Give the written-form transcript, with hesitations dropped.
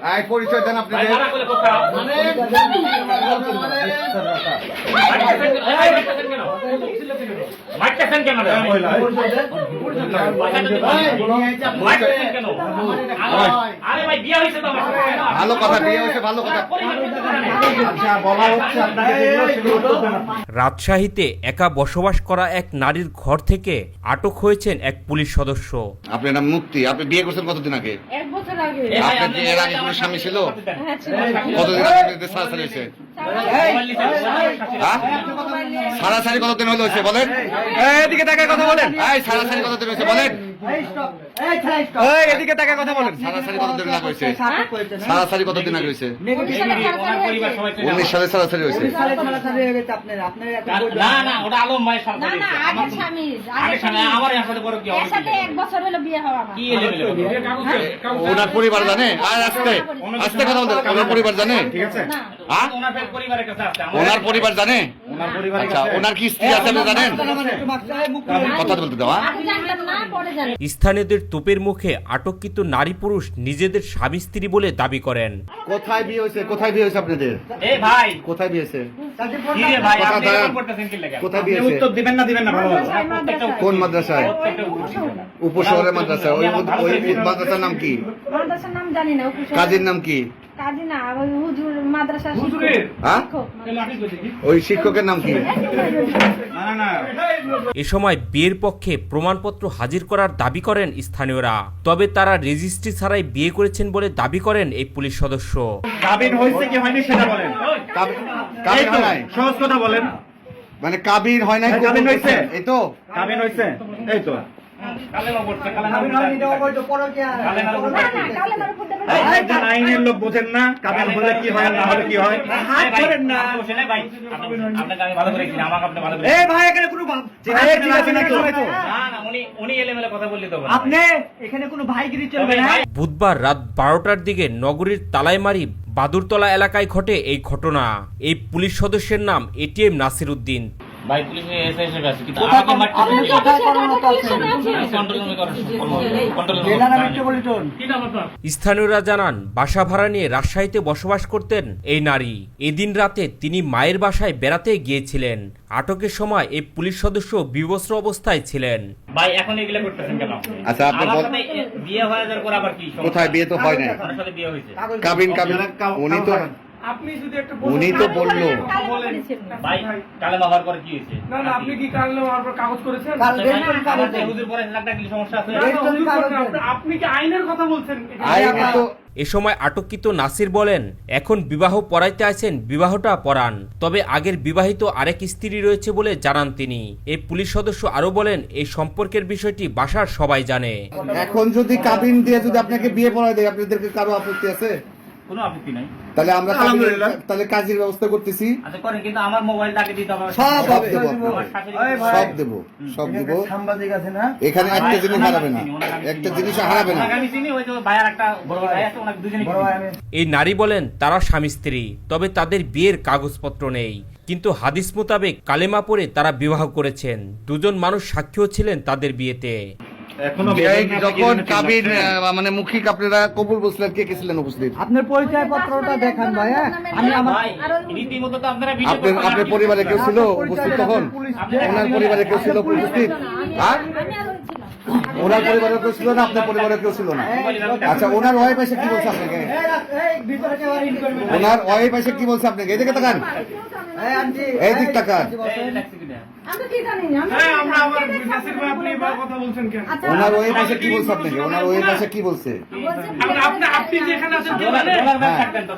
I পরিচয় দেন আপনি ভালো কথা বিয়ে হয়েছে ভালো কথা রাজশাহীতে একা বসবাস করা এক নারীর ঘর থেকে আটক হয়েছেন এক পুলিশ সদস্য। আপনার নাম মুক্তি, আপনি বিয়ে করছেন কতদিন আগে? 1 বছর আগে। আপনার কি এর আগে কোনো স্বামী ছিল? হ্যাঁ ছিল। কতদিন আগে সারাসারি হয়েছে? সারাসারি কতদিন হলো হয়েছে বলেন? এদিকে তাকায় কথা বলেন। এই সারাসারি কতদিন হয়েছে বলেন? এদিকে তাকায় কথা বলেন। সারাসারি কতদিন আগে হয়েছে? সারাসারি কতদিন আগে হয়েছে? 19 সালে সারাসারি হয়েছে। না না ওটা আলম ভাই না না আগের স্বামী আমার সাথে বড় কি এর সাথে 1 বছর হলো বিয়ে হওয়া আমার। কি এলেবেলে ওনার পরিবার জানে? আর আস্তে আস্তে কথা বলতে, ওনার পরিবার জানে? ঠিক আছে, না হ্যাঁ ওনার পরিবারের কাছে আছে ওনার পরিবার জানে? আচ্ছা, ওনার কি স্ত্রী আছে আপনি জানেন? কথা বলতে দেওয়া। আগে জানতাম না পরে জানি। স্থানীয়দের তোপের মুখে আটককৃত নারী পুরুষ নিজেদের স্বামী স্ত্রী বলে দাবি করেন। কোথায় বিয়ে হয়েছে? কোথায় বিয়ে হয়েছে আপনাদের? এই ভাই কোথায় বিয়ে হয়েছে? কি রে ভাই কথা আপনি দাঁড়ান। এরকম করতেছেন কি লাগা কোথায় বিয়ে হয়েছে? উত্তর দিবেন না ভালো ভালো। কোন মাদ্রাসায়? উপশহরের মাদ্রাসা। ওই মাদ্রাসার নাম কি? মাদ্রাসার নাম জানি না। কাজীর নাম কি? কাজী না, ওই হুজুর মাদ্রাসা হ্যাঁ? ওই শিক্ষকের নাম কি? এ সময় বিয়ের পক্ষে প্রমাণপত্র হাজির করার দাবি করেন স্থানীয়রা। তবে তারা রেজিস্ট্রি ছাড়াই বিয়ে করেছেন বলে দাবি করেন এই পুলিশ সদস্য। কাবিন হয়েছে কি হয়নি সেটা বলেন। কাবিন হয় নাই? সহজ কথা বলেন। মানে কাবিন হয় নাই? কাবিন হয়েছে? এই তো কাবিন হয়েছে? এই তো। কালেমা পড়ছে কালেমা একজন আইনের লোক বোঝেন না কাবিন হলে কি হয় না হলে কি হয়। হাত ধরেন না। বসেন ভাই আপনাকে আমি ভালো করে চিনি আমাকে আপনি ভালো করে এই ভাই এখানে কোনো ঠিক আছে নাকি? না না উনি এলেমেলে কথা বললি তো আপনি এখানে কোনো ভাইগিরি চলবে না। বুধবার রাত 12টার দিকে নগরীর তালাইমারি বাদুরতলা এলাকায় ঘটে এই ঘটনা। এই পুলিশ সদস্যের নাম এটিএম নাসির উদ্দিন। ভাই পুলিশ এসে গেছে কিন্তু আমাকে মারতে কন্ট্রোল রুমে করেন স্থানীয়রা জানান বাসা ভাড়া নিয়ে রাজশাহীতে বসবাস করতেন এই নারী। এদিন রাতে তিনি মায়ের বাসায় বেড়াতে গিয়েছিলেন। আটকের সময় এই পুলিশ সদস্য বিবস্ত্র অবস্থায় ছিলেন। ভাই এখন এগুলা করতেছেন কেন? আচ্ছা, আপনি আমার সাথে বিয়ে হয়ে যাওয়ার পর আবার কি সমস্যা? কোথায় বিয়ে তো হয় নাই? আমার সাথে বিয়ে হয়েছে কাবিন আপনি যদি একটা উনি তো বললো। ভাই কালেমা হওয়ার পরে কি হয়েছে? না না আপনি কি কালেমা হওয়ার পর কাগজ করেছেন? আমাদের হুজুর পরে লাগটা কি সমস্যা আছে? না, না, হুজুর করেন না। আপনি কি আইনের কথা বলছেন? আইনে তো এ সময় আটককৃত নাসির বলেন, এখন বিবাহ পড়াইতে আছেন, বিবাহটা পড়ান। তবে আগের বিবাহিত আরেক স্ত্রী রয়েছে বলে জানান তিনি। এই পুলিশ সদস্য আরো বলেন, এই সম্পর্কের বিষয়টি বাসার সবাই জানে। এখন যদি কাবিন দিয়ে যদি আপনাকে বিয়ে পড়ায় দেয়, আপনাদেরকে কারো আপত্তি আছে? কোনো আপত্তি নাই। তাহলে আমরা তাহলে কাজের ব্যবস্থা করতেছি। আচ্ছা করেন কিন্তু আমার মোবাইলটাকে দিতে হবে। সব দেবো, আমার শাশুড়ি সব দেবো। এখানে একটা জিনিস হারাবে না, একটা জিনিস হারাবে না। আমি চিনি ওই যে ভাইয়ার একটা বড় ভাই আছে ওনাকে দুজনেই এই নারী বলেন তারা স্বামী স্ত্রী, তবে তাদের বিয়ের কাগজপত্র নেই। কিন্তু হাদিস মোতাবেক কালেমা পড়ে তারা বিবাহ করেছেন। দুজন মানুষ সাক্ষীও ছিলেন তাদের বিয়েতে। যখন কাবিন মানে মুখিক আপনারা কবুল বসলেন, কে কে ছিলেন উপস্থিত? আপনার পরিচয় পত্রটা দেখান ভাইয়া। আমি আমার ভাই রীতিমতো তো আপনারা ভিডিও আপনার পরিবারে কেউ ছিল উপস্থিত তখন? ওনার পরিবারে কেউ ছিল উপস্থিত? হ্যাঁ, ওনার পরিবারে কেউ ছিল না, আপনার পরিবারে কেউ ছিল না? আচ্ছা, ওনার ওয়াইফ এসে কি বলছে আপনাকে? ওনার ওয়াইফ এসে কি বলছে আপনাকে? এদিকে তাকান, এই দিক তাকান। আমি কি জানি না। হ্যাঁ আমরা আমার নাসির ভাই আপনি এবার কথা বলছেন কেন? ওনার ওয়াইফ এসে কি বলছে আপনাকে? ওনার ওয়াইফ এসে কি বলছে? আপনি যেখানে আছেন ডলার ব্যাগ থাকবেন তো